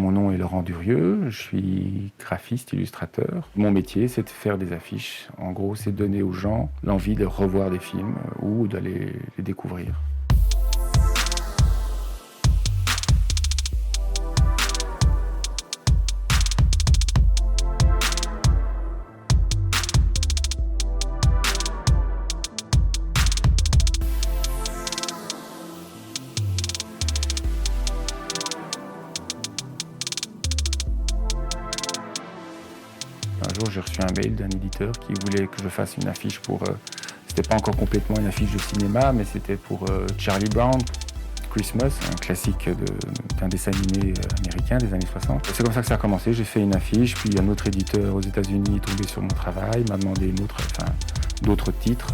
Mon nom est Laurent Durieux, je suis graphiste, illustrateur. Mon métier, c'est de faire des affiches. En gros, c'est donner aux gens l'envie de revoir des films ou d'aller les découvrir. Un jour, j'ai reçu un mail d'un éditeur qui voulait que je fasse une affiche pour... c'était pas encore complètement une affiche de cinéma, mais c'était pour Charlie Brown, Christmas, un classique d'un dessin animé américain des années 60. C'est comme ça que ça a commencé. J'ai fait une affiche, puis un autre éditeur aux États-Unis est tombé sur mon travail, m'a demandé d'autres titres,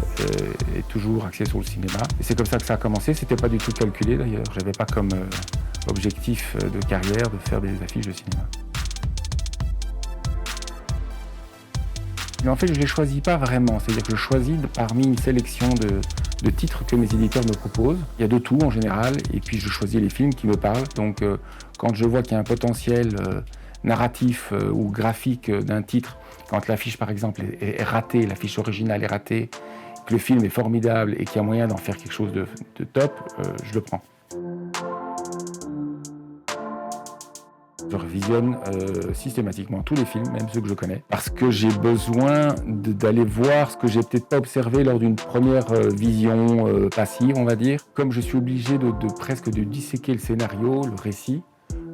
et toujours axés sur le cinéma. Et c'est comme ça que ça a commencé. C'était pas du tout calculé d'ailleurs. J'avais pas comme objectif de carrière de faire des affiches de cinéma. Mais en fait, je ne les choisis pas vraiment. C'est-à-dire que je choisis parmi une sélection de titres que mes éditeurs me proposent. Il y a de tout en général, et puis je choisis les films qui me parlent. Donc, quand je vois qu'il y a un potentiel narratif ou graphique d'un titre, quand l'affiche, par exemple, est ratée, l'affiche originale est ratée, que le film est formidable et qu'il y a moyen d'en faire quelque chose de top, je le prends. Je revisionne systématiquement tous les films, même ceux que je connais, parce que j'ai besoin d'aller voir ce que j'ai peut-être pas observé lors d'une première vision passive, on va dire. Comme je suis obligé presque de disséquer le scénario, le récit,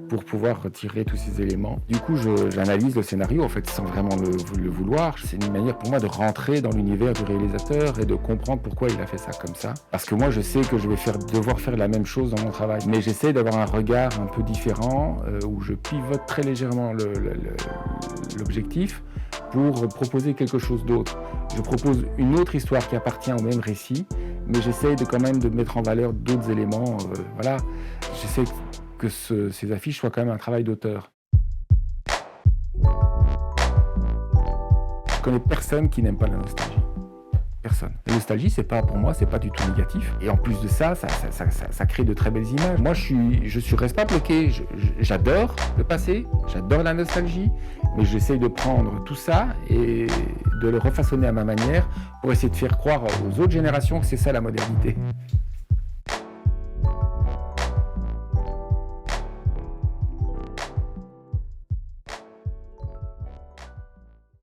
pour pouvoir retirer tous ces éléments. Du coup, j'analyse le scénario, en fait, sans vraiment le vouloir. C'est une manière pour moi de rentrer dans l'univers du réalisateur et de comprendre pourquoi il a fait ça comme ça. Parce que moi, je sais que je vais devoir faire la même chose dans mon travail. Mais j'essaie d'avoir un regard un peu différent, où je pivote très légèrement l'objectif pour proposer quelque chose d'autre. Je propose une autre histoire qui appartient au même récit, mais j'essaie quand même de mettre en valeur d'autres éléments. Voilà, j'essaie que ces affiches soient quand même un travail d'auteur. Je connais personne qui n'aime pas la nostalgie. Personne. La nostalgie, pour moi, c'est pas du tout négatif. Et en plus de ça, ça crée de très belles images. Moi, je reste pas bloqué. J'adore le passé, j'adore la nostalgie, mais j'essaye de prendre tout ça et de le refaçonner à ma manière pour essayer de faire croire aux autres générations que c'est ça la modernité.